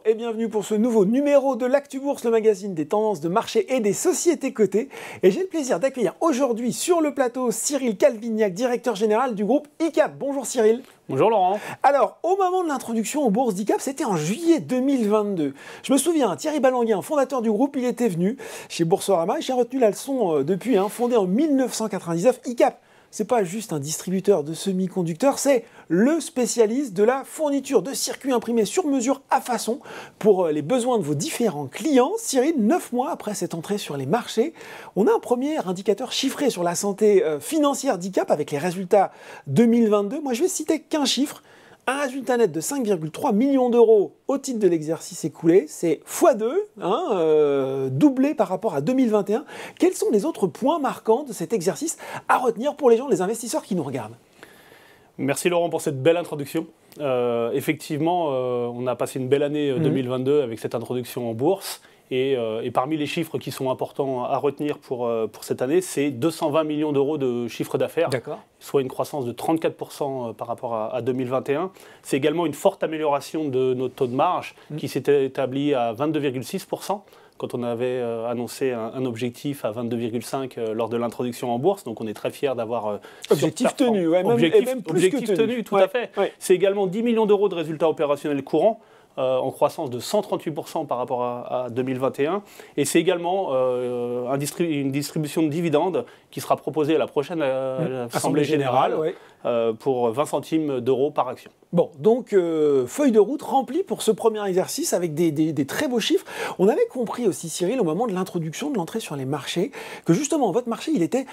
et bienvenue pour ce nouveau numéro de l'Actu Bourse, le magazine des tendances de marché et des sociétés cotées. Et j'ai le plaisir d'accueillir aujourd'hui sur le plateau Cyril Calvignac, directeur général du groupe ICAP. Bonjour Cyril. Bonjour Laurent. Alors, au moment de l'introduction aux bourses d'ICAP, c'était en juillet 2022. Je me souviens, Thierry Balanguien, fondateur du groupe, il était venu chez Boursorama et j'ai retenu la leçon depuis, fondé en 1999. ICAP, c'est pas juste un distributeur de semi-conducteurs, c'est le spécialiste de la fourniture de circuits imprimés sur mesure à façon pour les besoins de vos différents clients. Cyril, 9 mois après cette entrée sur les marchés, on a un premier indicateur chiffré sur la santé financière d'ICAP avec les résultats 2022. Moi, je vais citer qu'un chiffre. Un résultat net de 5,3 millions d'euros au titre de l'exercice écoulé, c'est x2, doublé par rapport à 2021. Quels sont les autres points marquants de cet exercice à retenir pour les gens, les investisseurs qui nous regardent? Merci Laurent pour cette belle introduction. Effectivement, on a passé une belle année 2022 avec cette introduction en bourse. Et parmi les chiffres qui sont importants à retenir pour cette année, c'est 220 millions d'euros de chiffre d'affaires, soit une croissance de 34% par rapport à 2021. C'est également une forte amélioration de notre taux de marge qui s'était établi à 22,6%. Quand on avait annoncé un objectif à 22,5 lors de l'introduction en bourse. Donc on est très fiers d'avoir... objectif tenu, objectif tenu, tout à fait. Ouais. C'est également 10 millions d'euros de résultats opérationnels courants, en croissance de 138% par rapport à 2021. Et c'est également une distribution de dividendes qui sera proposée à la prochaine Assemblée Générale pour 20 centimes d'euros par action. Bon, donc feuille de route remplie pour ce premier exercice avec des très beaux chiffres. On avait compris aussi, Cyril, au moment de l'introduction, de l'entrée sur les marchés, que justement votre marché, il était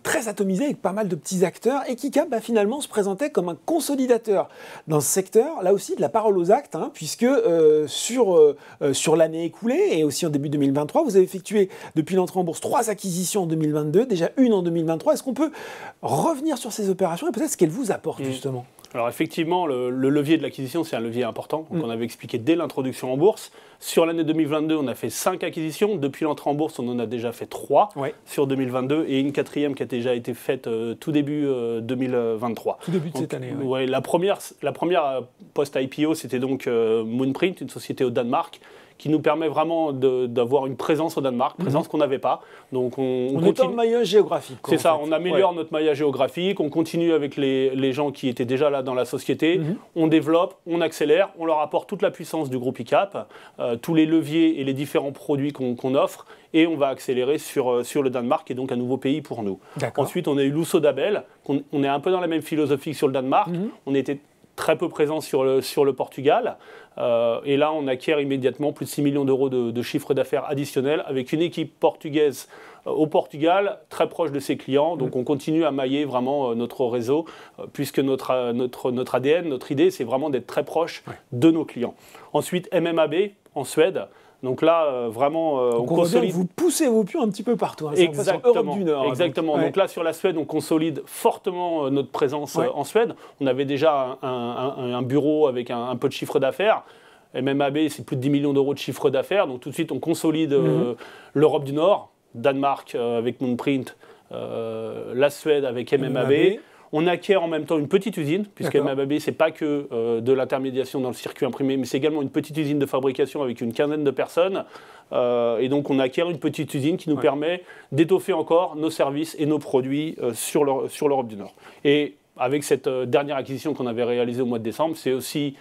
très atomisé avec pas mal de petits acteurs et qu'ICAP finalement se présentait comme un consolidateur dans ce secteur, là aussi de la parole aux actes, puisque sur l'année écoulée et aussi en début 2023, vous avez effectué depuis l'entrée en bourse 3 acquisitions en 2022, déjà une en 2023. Est-ce qu'on peut revenir sur ces opérations et peut-être ce qu'elles vous apportent justement ? Alors effectivement, le levier de l'acquisition, c'est un levier important. Donc on avait expliqué dès l'introduction en bourse. Sur l'année 2022, on a fait 5 acquisitions. Depuis l'entrée en bourse, on en a déjà fait 3 sur 2022 et une quatrième qui a déjà été faite tout début 2023. Tout début de cette année. La première post-IPO, c'était donc Moonprint, une société au Danemark, qui nous permet vraiment d'avoir une présence au Danemark, présence qu'on n'avait pas. Donc on étend le maillage géographique. C'est ça, on améliore notre maillage géographique, on continue avec les gens qui étaient déjà là dans la société, on développe, on accélère, on leur apporte toute la puissance du groupe ICAP, tous les leviers et les différents produits qu'on offre, et on va accélérer sur le Danemark, qui est donc un nouveau pays pour nous. Ensuite, on a eu Lusso Dabel, on est un peu dans la même philosophie que sur le Danemark, on était très peu présent sur le Portugal. Et là, on acquiert immédiatement plus de 6 millions d'euros de chiffre d'affaires additionnel avec une équipe portugaise au Portugal, très proche de ses clients. Donc, on continue à mailler vraiment notre réseau, puisque notre ADN, notre idée, c'est vraiment d'être très proche de nos clients. Ensuite, MMAB en Suède. Donc là, vraiment, on consolide. Vous poussez vos pions un petit peu partout. Exactement. Europe du Nord. Exactement. Donc là, sur la Suède, on consolide fortement notre présence en Suède. On avait déjà un bureau avec un peu de chiffre d'affaires. MMAB, c'est plus de 10 millions d'euros de chiffre d'affaires. Donc tout de suite, on consolide l'Europe du Nord, Danemark avec Moonprint, la Suède avec MMAB. On acquiert en même temps une petite usine, puisque MMAB, ce n'est pas que de l'intermédiation dans le circuit imprimé, mais c'est également une petite usine de fabrication avec une quinzaine de personnes. Et donc, on acquiert une petite usine qui nous permet d'étoffer encore nos services et nos produits sur l'Europe du Nord. Et avec cette dernière acquisition qu'on avait réalisée au mois de décembre, c'est aussi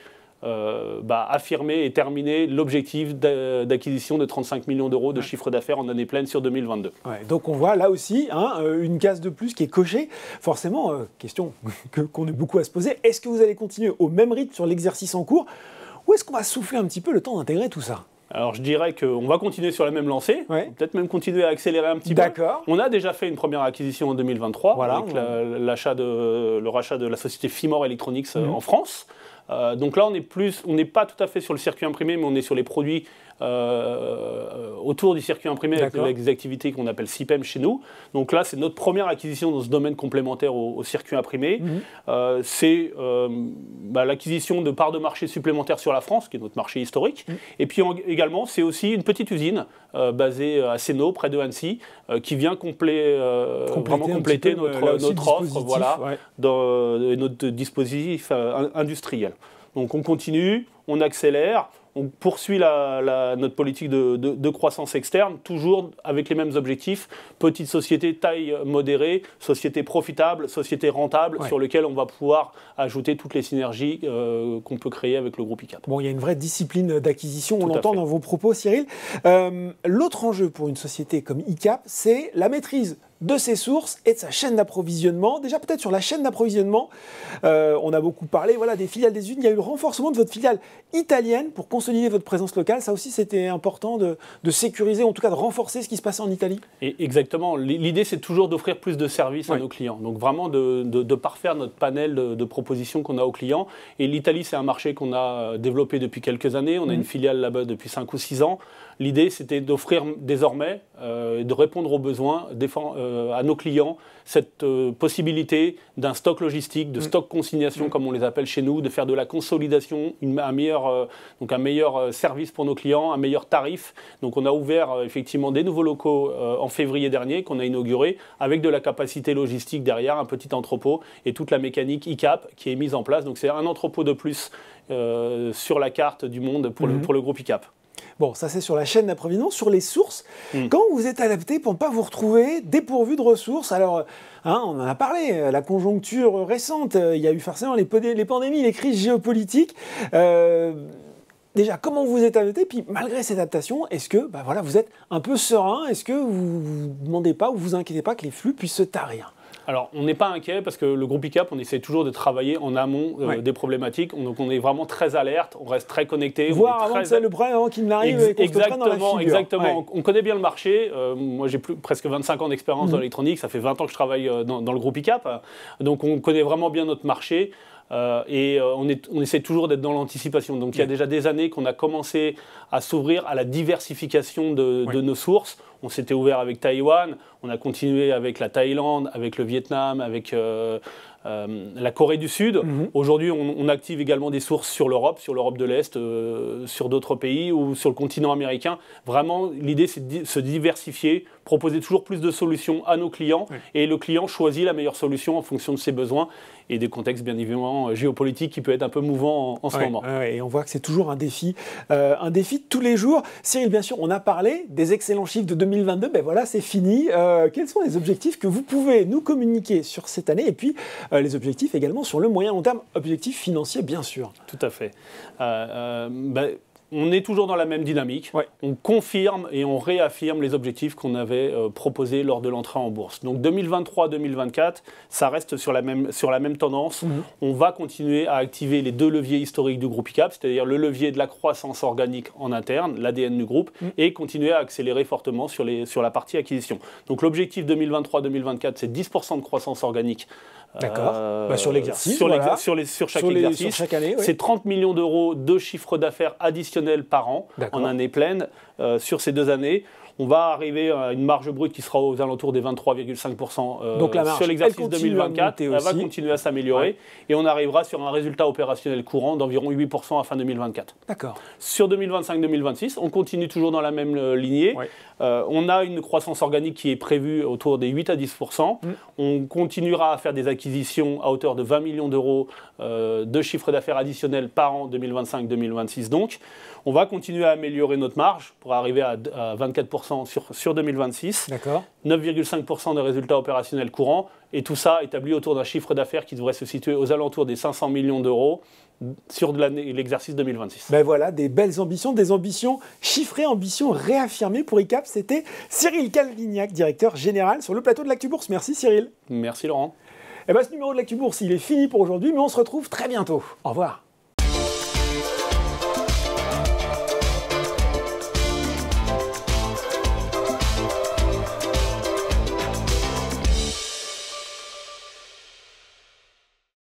affirmer et terminer l'objectif d'acquisition de 35 millions d'euros de chiffre d'affaires en année pleine sur 2022. Donc on voit là aussi une case de plus qui est cochée. Forcément, question qu'on a beaucoup à se poser, est-ce que vous allez continuer au même rythme sur l'exercice en cours ou est-ce qu'on va souffler un petit peu le temps d'intégrer tout ça ? Alors je dirais qu'on va continuer sur la même lancée, peut-être même continuer à accélérer un petit peu. On a déjà fait une première acquisition en 2023 avec le rachat de la société Fimor Electronics en France. Donc là, on n'est pas tout à fait sur le circuit imprimé, mais on est sur les produits autour du circuit imprimé avec des activités qu'on appelle CIPEM chez nous. Donc là, c'est notre première acquisition dans ce domaine complémentaire au circuit imprimé. C'est l'acquisition de parts de marché supplémentaires sur la France, qui est notre marché historique. Et puis également, c'est aussi une petite usine basée à Sénaux, près de Annecy, qui vient vraiment compléter notre offre dans notre dispositif industriel. Donc on continue, on accélère, on poursuit notre politique de croissance externe, toujours avec les mêmes objectifs. Petite société, taille modérée, société profitable, société rentable, sur lequel on va pouvoir ajouter toutes les synergies qu'on peut créer avec le groupe ICAP. Bon, il y a une vraie discipline d'acquisition, on l'entend dans vos propos, Cyril. L'autre enjeu pour une société comme ICAP, c'est la maîtrise de ses sources et de sa chaîne d'approvisionnement. Déjà, peut-être sur la chaîne d'approvisionnement, on a beaucoup parlé des filiales des usines. Il y a eu le renforcement de votre filiale italienne pour consolider votre présence locale. Ça aussi, c'était important de sécuriser, en tout cas de renforcer ce qui se passait en Italie. Et exactement. L'idée, c'est toujours d'offrir plus de services à nos clients. Donc vraiment de parfaire notre panel de propositions qu'on a aux clients. Et l'Italie, c'est un marché qu'on a développé depuis quelques années. On a une filiale là-bas depuis 5 ou 6 ans. L'idée, c'était d'offrir désormais, de répondre aux besoins à nos clients, cette possibilité d'un stock logistique, de stock consignation, comme on les appelle chez nous, de faire de la consolidation, un meilleur service pour nos clients, un meilleur tarif. Donc on a ouvert effectivement des nouveaux locaux en février dernier, qu'on a inauguré, avec de la capacité logistique derrière, un petit entrepôt, et toute la mécanique ICAP qui est mise en place. Donc c'est un entrepôt de plus sur la carte du monde pour le groupe ICAP. Bon, ça c'est sur la chaîne d'approvisionnement. Sur les sources, comment vous êtes adapté pour ne pas vous retrouver dépourvu de ressources? Alors, on en a parlé, la conjoncture récente, il y a eu forcément les pandémies, les crises géopolitiques. Déjà, comment vous êtes adapté? Puis malgré cette adaptation, est-ce que vous êtes un peu serein? Est-ce que vous ne vous demandez pas ou vous inquiétez pas que les flux puissent se tarir? Alors, on n'est pas inquiet parce que le groupe ICAP, on essaie toujours de travailler en amont des problématiques. Donc, on est vraiment très alerte, on reste très connecté. Voir avant que le problème avant qu'il n'arrive et qu'on se prenne dans la figure. Exactement. On connaît bien le marché. Moi, j'ai presque 25 ans d'expérience dans l'électronique. Ça fait 20 ans que je travaille dans le groupe ICAP. Donc, on connaît vraiment bien notre marché. Et on essaie toujours d'être dans l'anticipation. Donc il y a déjà des années qu'on a commencé à s'ouvrir à la diversification de nos sources. On s'était ouvert avec Taïwan, on a continué avec la Thaïlande, avec le Vietnam, avec la Corée du Sud. Aujourd'hui, on active également des sources sur l'Europe de l'Est, sur d'autres pays ou sur le continent américain. Vraiment, l'idée, c'est de se diversifier, proposer toujours plus de solutions à nos clients. Et le client choisit la meilleure solution en fonction de ses besoins et des contextes, bien évidemment, géopolitiques qui peut être un peu mouvant en ce moment. Et on voit que c'est toujours un défi de tous les jours. Cyril, bien sûr, on a parlé des excellents chiffres de 2022. Ben voilà, c'est fini. Quels sont les objectifs que vous pouvez nous communiquer sur cette année? Et puis, les objectifs également sur le moyen long terme, objectifs financiers, bien sûr. Tout à fait. On est toujours dans la même dynamique. On confirme et on réaffirme les objectifs qu'on avait proposés lors de l'entrée en bourse. Donc 2023-2024, ça reste sur la même tendance. On va continuer à activer les 2 leviers historiques du groupe ICAP, c'est-à-dire le levier de la croissance organique en interne, l'ADN du groupe, et continuer à accélérer fortement sur la partie acquisition. Donc l'objectif 2023-2024, c'est 10% de croissance organique. D'accord. Sur l'exercice, sur chaque exercice. Sur chaque année, c'est 30 millions d'euros de chiffre d'affaires additionnel par an en année pleine sur ces 2 années. On va arriver à une marge brute qui sera aux alentours des 23,5% sur l'exercice 2024. Elle va continuer à s'améliorer et on arrivera sur un résultat opérationnel courant d'environ 8% à fin 2024. D'accord. Sur 2025-2026, on continue toujours dans la même lignée. On a une croissance organique qui est prévue autour des 8 à 10%. On continuera à faire des acquisitions à hauteur de 20 millions d'euros de chiffre d'affaires additionnel par an 2025-2026 donc. On va continuer à améliorer notre marge pour arriver à 24% sur 2026. D'accord. 9,5% de résultats opérationnels courants. Et tout ça établi autour d'un chiffre d'affaires qui devrait se situer aux alentours des 500 millions d'euros sur l'exercice 2026. Ben voilà, des belles ambitions, des ambitions chiffrées, ambitions réaffirmées pour ICAP. C'était Cyril Calvignac, directeur général sur le plateau de l'Actu Bourse. Merci Cyril. Merci Laurent. Et ce numéro de l'Actu Bourse, il est fini pour aujourd'hui, mais on se retrouve très bientôt. Au revoir.